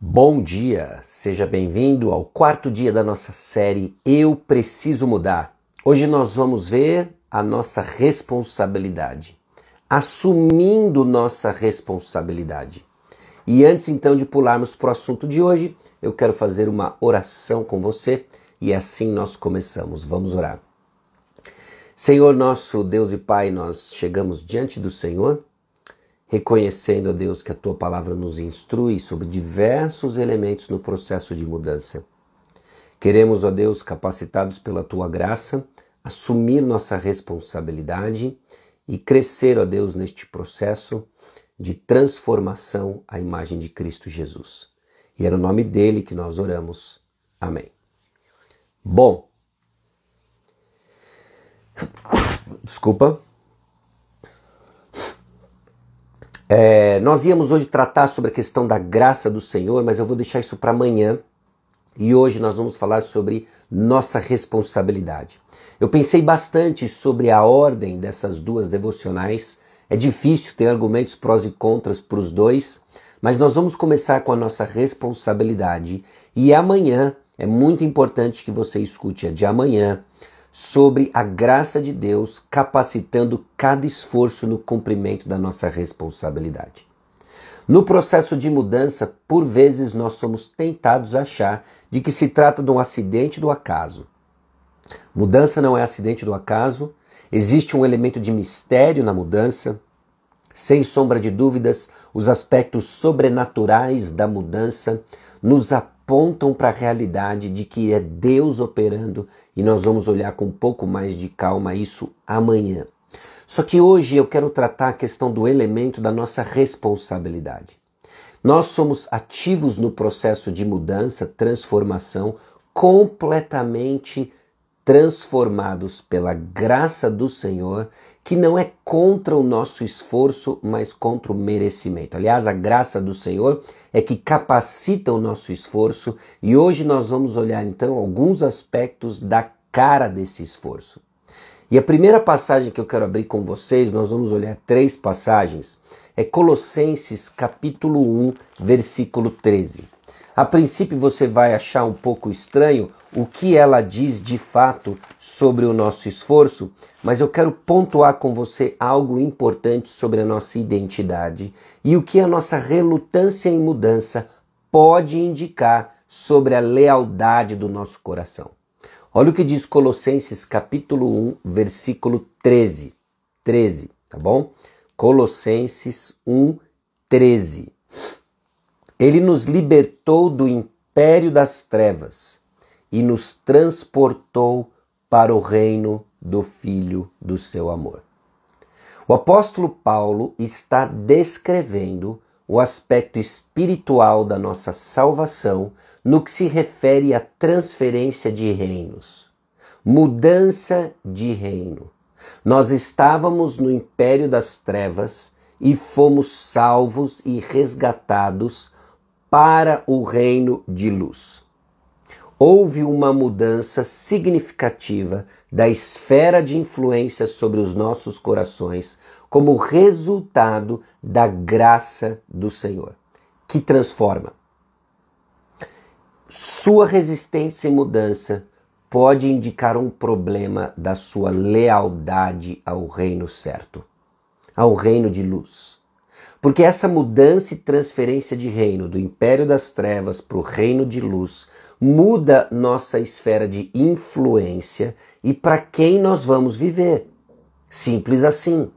Bom dia, seja bem-vindo ao quarto dia da nossa série Eu Preciso Mudar. Hoje nós vamos ver a nossa responsabilidade, assumindo nossa responsabilidade. E antes então de pularmos para o assunto de hoje, eu quero fazer uma oração com você e assim nós começamos. Vamos orar. Senhor nosso Deus e Pai, nós chegamos diante do Senhor, reconhecendo, ó Deus, que a Tua palavra nos instrui sobre diversos elementos no processo de mudança. Queremos, ó Deus, capacitados pela Tua graça, assumir nossa responsabilidade e crescer, ó Deus, neste processo de transformação à imagem de Cristo Jesus. E é no nome dele que nós oramos. Amém. Bom, desculpa. Nós íamos hoje tratar sobre a questão da graça do Senhor, mas eu vou deixar isso para amanhã. E hoje nós vamos falar sobre nossa responsabilidade. Eu pensei bastante sobre a ordem dessas duas devocionais. É difícil ter argumentos prós e contras para os dois, mas nós vamos começar com a nossa responsabilidade. E amanhã, é muito importante que você escute a de amanhã, sobre a graça de Deus capacitando cada esforço no cumprimento da nossa responsabilidade. No processo de mudança, por vezes nós somos tentados a achar de que se trata de um acidente do acaso. Mudança não é acidente do acaso, existe um elemento de mistério na mudança. Sem sombra de dúvidas, os aspectos sobrenaturais da mudança nos apontam para a realidade de que é Deus operando e nós vamos olhar com um pouco mais de calma isso amanhã. Só que hoje eu quero tratar a questão do elemento da nossa responsabilidade. Nós somos ativos no processo de mudança, transformação, completamente transformados pela graça do Senhor, que não é contra o nosso esforço, mas contra o merecimento. Aliás, a graça do Senhor é que capacita o nosso esforço e hoje nós vamos olhar então alguns aspectos da cara desse esforço. E a primeira passagem que eu quero abrir com vocês, nós vamos olhar 3 passagens, é Colossenses capítulo 1, versículo 13. A princípio você vai achar um pouco estranho o que ela diz de fato sobre o nosso esforço, mas eu quero pontuar com você algo importante sobre a nossa identidade e o que a nossa relutância em mudança pode indicar sobre a lealdade do nosso coração. Olha o que diz Colossenses capítulo 1, versículo 13. 13, tá bom? Colossenses 1, 13. Ele nos libertou do império das trevas e nos transportou para o reino do Filho do seu amor. O apóstolo Paulo está descrevendo o aspecto espiritual da nossa salvação no que se refere à transferência de reinos, mudança de reino. Nós estávamos no império das trevas e fomos salvos e resgatados para o reino de luz. Houve uma mudança significativa da esfera de influência sobre os nossos corações como resultado da graça do Senhor, que transforma. Sua resistência e mudança pode indicar um problema da sua lealdade ao reino certo, ao reino de luz. Porque essa mudança e transferência de reino do império das trevas para o reino de luz muda nossa esfera de influência e para quem nós vamos viver. Simples assim.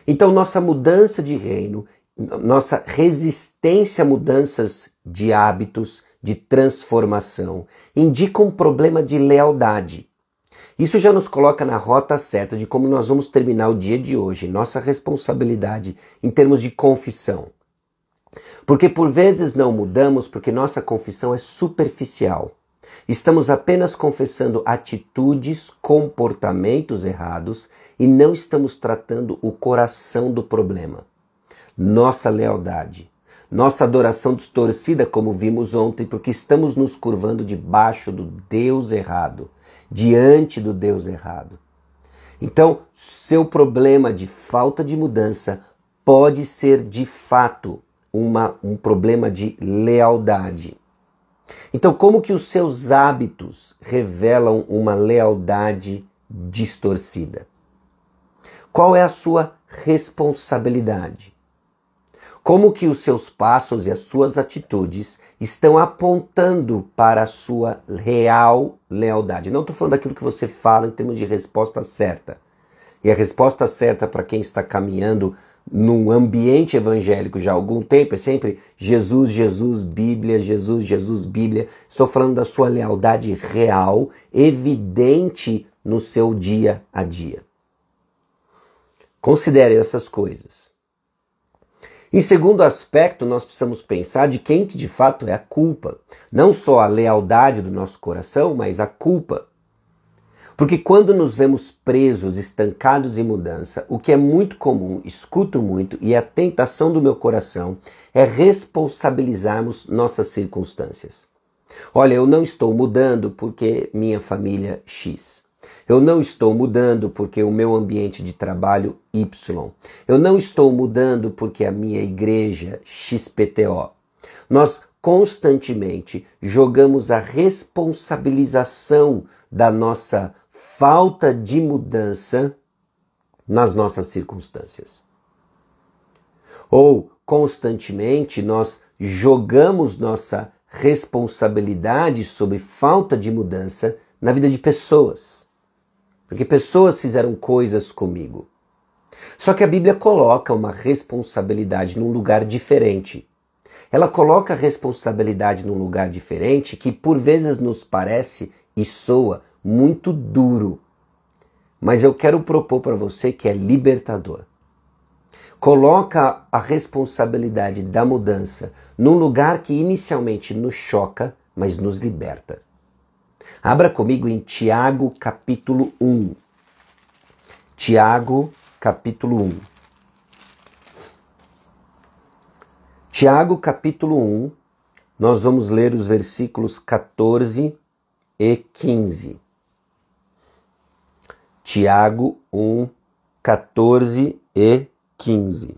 Então nossa mudança de reino, nossa resistência a mudanças de hábitos, de transformação, indica um problema de lealdade. Isso já nos coloca na rota certa de como nós vamos terminar o dia de hoje, nossa responsabilidade em termos de confissão. Porque por vezes não mudamos porque nossa confissão é superficial. Estamos apenas confessando atitudes, comportamentos errados e não estamos tratando o coração do problema. Nossa lealdade, nossa adoração distorcida, como vimos ontem, porque estamos nos curvando debaixo do Deus errado, diante do Deus errado. Então, seu problema de falta de mudança pode ser de fato um problema de lealdade. Então, como que os seus hábitos revelam uma lealdade distorcida? Qual é a sua responsabilidade? Como que os seus passos e as suas atitudes estão apontando para a sua real lealdade? Não estou falando daquilo que você fala em termos de resposta certa. E a resposta certa para quem está caminhando num ambiente evangélico já há algum tempo é sempre Jesus, Jesus, Bíblia, Jesus, Jesus, Bíblia. Estou falando da sua lealdade real, evidente no seu dia a dia. Considere essas coisas. Em segundo aspecto, nós precisamos pensar de quem que de fato é a culpa. Não só a lealdade do nosso coração, mas a culpa. Porque quando nos vemos presos, estancados em mudança, o que é muito comum, escuto muito, e a tentação do meu coração é responsabilizarmos nossas circunstâncias. Olha, eu não estou mudando porque minha família X. Eu não estou mudando porque o meu ambiente de trabalho Y. Eu não estou mudando porque a minha igreja XPTO. Nós constantemente jogamos a responsabilização da nossa falta de mudança nas nossas circunstâncias. Ou constantemente nós jogamos nossa responsabilidade sobre falta de mudança na vida de pessoas. Porque pessoas fizeram coisas comigo. Só que a Bíblia coloca uma responsabilidade num lugar diferente. Ela coloca a responsabilidade num lugar diferente que por vezes nos parece e soa muito duro. Mas eu quero propor para você que é libertador. Coloca a responsabilidade da mudança num lugar que inicialmente nos choca, mas nos liberta. Abra comigo em Tiago capítulo 1. Tiago capítulo 1. Tiago capítulo 1, nós vamos ler os versículos 14 e 15. Tiago 1, 14 e 15.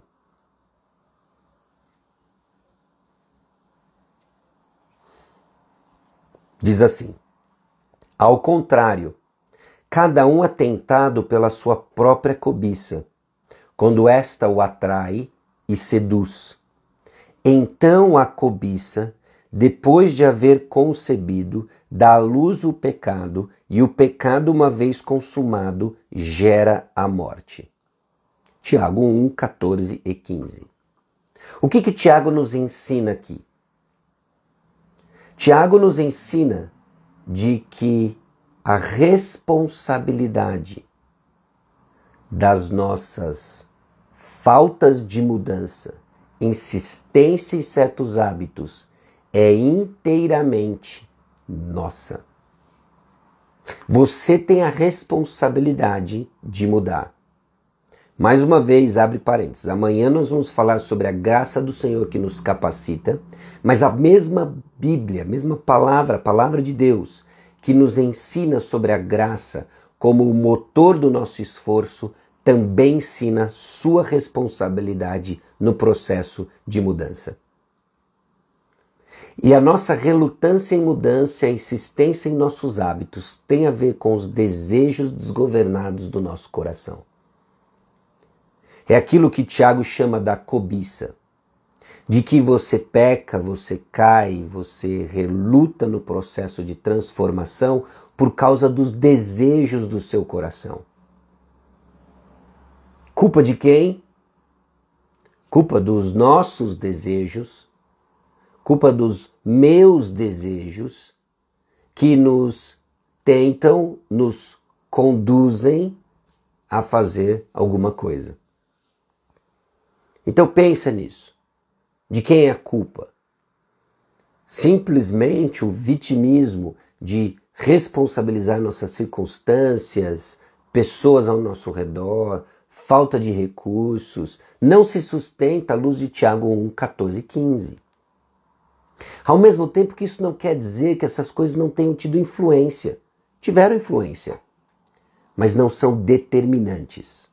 Diz assim: ao contrário, cada um é tentado pela sua própria cobiça, quando esta o atrai e seduz. Então a cobiça, depois de haver concebido, dá à luz o pecado, e o pecado, uma vez consumado, gera a morte. Tiago 1, 14 e 15. O que Tiago nos ensina aqui? Tiago nos ensina de que a responsabilidade das nossas faltas de mudança, insistência em certos hábitos é inteiramente nossa. Você tem a responsabilidade de mudar. Mais uma vez, abre parênteses, amanhã nós vamos falar sobre a graça do Senhor que nos capacita, mas a mesma Bíblia, a mesma palavra, a palavra de Deus, que nos ensina sobre a graça como o motor do nosso esforço, também ensina sua responsabilidade no processo de mudança. E a nossa relutância em mudança, a insistência em nossos hábitos tem a ver com os desejos desgovernados do nosso coração. É aquilo que Tiago chama da cobiça, de que você peca, você cai, você reluta no processo de transformação por causa dos desejos do seu coração. Culpa de quem? Culpa dos nossos desejos, culpa dos meus desejos que nos tentam, nos conduzem a fazer alguma coisa. Então pensa nisso. De quem é a culpa? Simplesmente o vitimismo de responsabilizar nossas circunstâncias, pessoas ao nosso redor, falta de recursos, não se sustenta à luz de Tiago 1, 14 e 15. Ao mesmo tempo que isso não quer dizer que essas coisas não tenham tido influência. Tiveram influência, mas não são determinantes.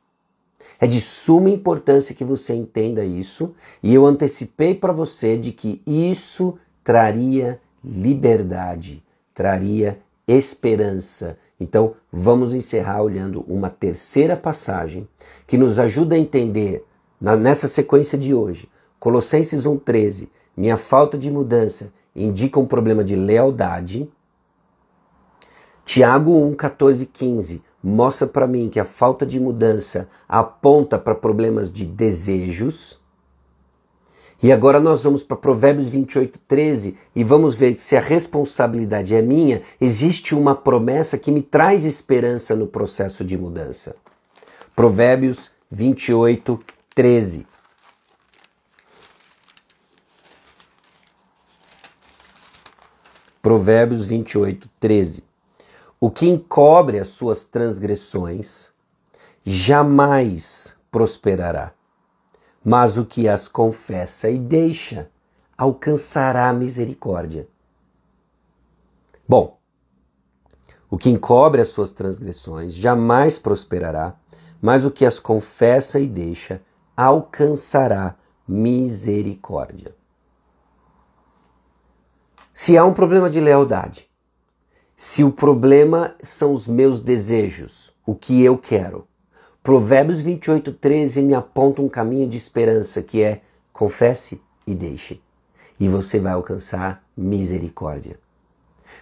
É de suma importância que você entenda isso, e eu antecipei para você de que isso traria liberdade, traria esperança. Então, vamos encerrar olhando uma terceira passagem que nos ajuda a entender, nessa sequência de hoje, Colossenses 1,13, minha falta de mudança indica um problema de lealdade. Tiago 1,14-15 mostra para mim que a falta de mudança aponta para problemas de desejos. E agora nós vamos para Provérbios 28,13 e vamos ver que se a responsabilidade é minha, existe uma promessa que me traz esperança no processo de mudança. Provérbios 28,13. Provérbios 28,13. O que encobre as suas transgressões jamais prosperará, mas o que as confessa e deixa alcançará a misericórdia. Bom, o que encobre as suas transgressões jamais prosperará, mas o que as confessa e deixa alcançará misericórdia. Se há um problema de lealdade, se o problema são os meus desejos, o que eu quero, Provérbios 28,13 me aponta um caminho de esperança que é confesse e deixe, e você vai alcançar misericórdia.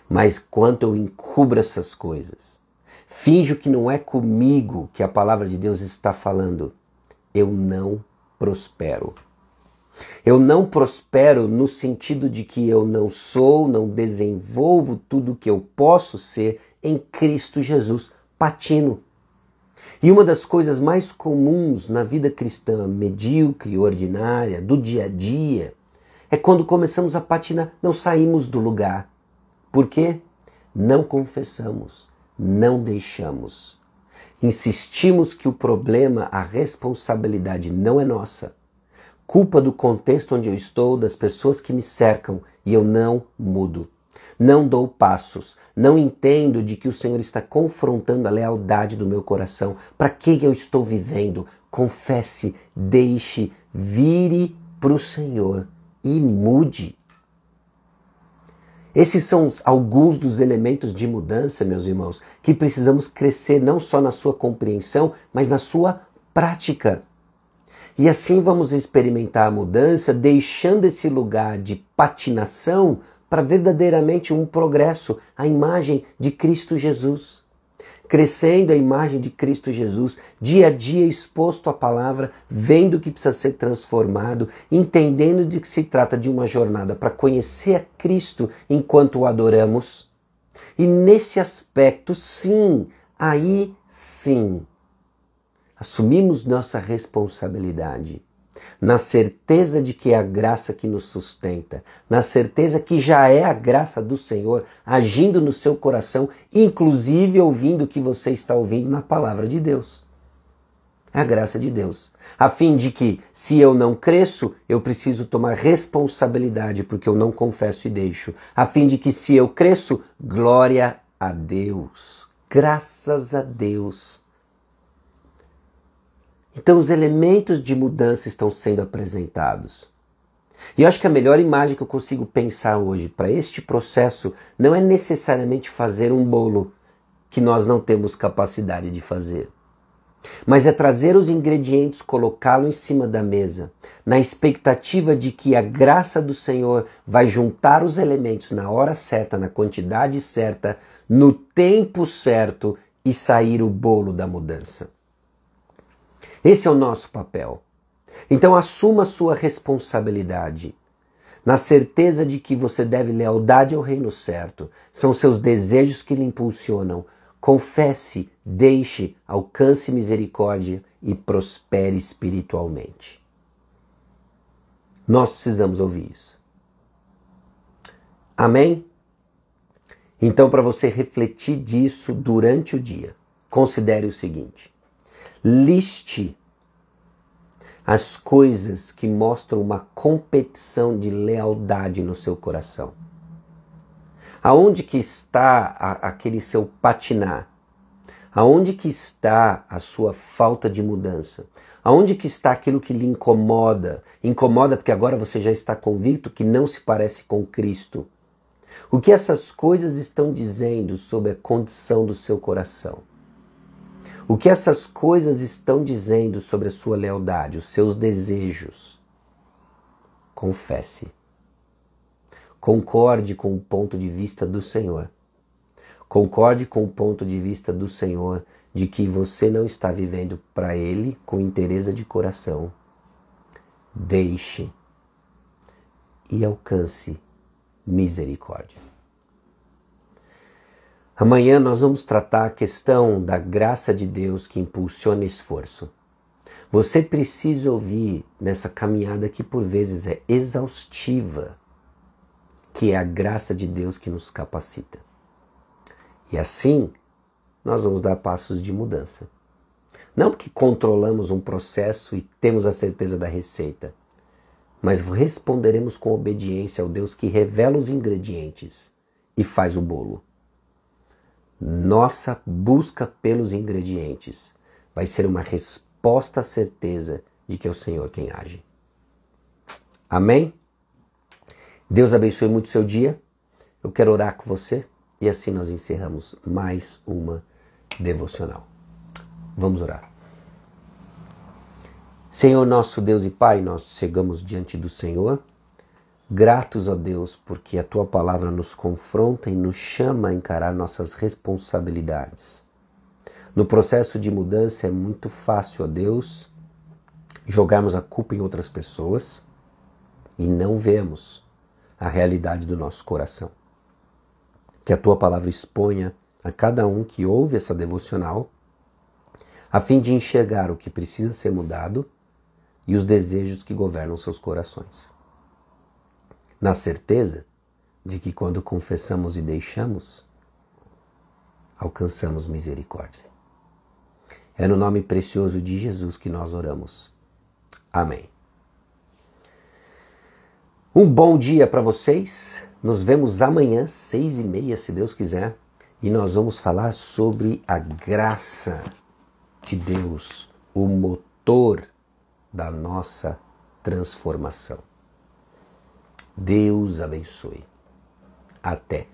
Mas quanto eu encubro essas coisas, finjo que não é comigo que a palavra de Deus está falando, eu não prospero. Eu não prospero no sentido de que eu não desenvolvo tudo o que eu posso ser em Cristo Jesus. Patino. E uma das coisas mais comuns na vida cristã, medíocre, ordinária, do dia a dia, é quando começamos a patinar, não saímos do lugar. Por quê? Não confessamos, não deixamos. Insistimos que o problema, a responsabilidade não é nossa. Culpa do contexto onde eu estou, das pessoas que me cercam, e eu não mudo. Não dou passos, não entendo de que o Senhor está confrontando a lealdade do meu coração. Para que eu estou vivendo? Confesse, deixe, vire para o Senhor e mude. Esses são alguns dos elementos de mudança, meus irmãos, que precisamos crescer não só na sua compreensão, mas na sua prática. E assim vamos experimentar a mudança, deixando esse lugar de patinação para verdadeiramente um progresso, a imagem de Cristo Jesus. Crescendo a imagem de Cristo Jesus, dia a dia exposto à palavra, vendo que precisa ser transformado, entendendo de que se trata de uma jornada para conhecer a Cristo enquanto o adoramos. E nesse aspecto, sim, aí sim, assumimos nossa responsabilidade, na certeza de que é a graça que nos sustenta, na certeza que já é a graça do Senhor agindo no seu coração, inclusive ouvindo o que você está ouvindo na palavra de Deus. É a graça de Deus, a fim de que, se eu não cresço, eu preciso tomar responsabilidade porque eu não confesso e deixo, a fim de que, se eu cresço, glória a Deus, graças a Deus. Então os elementos de mudança estão sendo apresentados. E eu acho que a melhor imagem que eu consigo pensar hoje para este processo não é necessariamente fazer um bolo que nós não temos capacidade de fazer, mas é trazer os ingredientes, colocá-lo em cima da mesa, na expectativa de que a graça do Senhor vai juntar os elementos na hora certa, na quantidade certa, no tempo certo e sair o bolo da mudança. Esse é o nosso papel. Então assuma a sua responsabilidade, na certeza de que você deve lealdade ao reino certo. São seus desejos que lhe impulsionam. Confesse, deixe, alcance misericórdia e prospere espiritualmente. Nós precisamos ouvir isso. Amém? Então, para você refletir disso durante o dia, considere o seguinte. Liste as coisas que mostram uma competição de lealdade no seu coração. Aonde que está aquele seu patinar? Aonde que está a sua falta de mudança? Aonde que está aquilo que lhe incomoda? Incomoda porque agora você já está convicto que não se parece com Cristo. O que essas coisas estão dizendo sobre a condição do seu coração? O que essas coisas estão dizendo sobre a sua lealdade, os seus desejos? Confesse. Concorde com o ponto de vista do Senhor. Concorde com o ponto de vista do Senhor de que você não está vivendo para Ele com inteireza de coração. Deixe e alcance misericórdia. Amanhã nós vamos tratar a questão da graça de Deus que impulsiona esforço. Você precisa ouvir nessa caminhada que por vezes é exaustiva, que é a graça de Deus que nos capacita. E assim, nós vamos dar passos de mudança. Não porque controlamos um processo e temos a certeza da receita, mas responderemos com obediência ao Deus que revela os ingredientes e faz o bolo. Nossa busca pelos ingredientes vai ser uma resposta à certeza de que é o Senhor quem age. Amém? Deus abençoe muito o seu dia. Eu quero orar com você e assim nós encerramos mais uma devocional. Vamos orar. Senhor nosso Deus e Pai, nós chegamos diante do Senhor, gratos a Deus porque a Tua palavra nos confronta e nos chama a encarar nossas responsabilidades. No processo de mudança é muito fácil, ó Deus, jogarmos a culpa em outras pessoas e não vemos a realidade do nosso coração. Que a Tua palavra exponha a cada um que ouve essa devocional, a fim de enxergar o que precisa ser mudado e os desejos que governam seus corações. Na certeza de que quando confessamos e deixamos, alcançamos misericórdia. É no nome precioso de Jesus que nós oramos. Amém. Um bom dia para vocês. Nos vemos amanhã, 6h30, se Deus quiser. E nós vamos falar sobre a graça de Deus, o motor da nossa transformação. Deus abençoe. Até.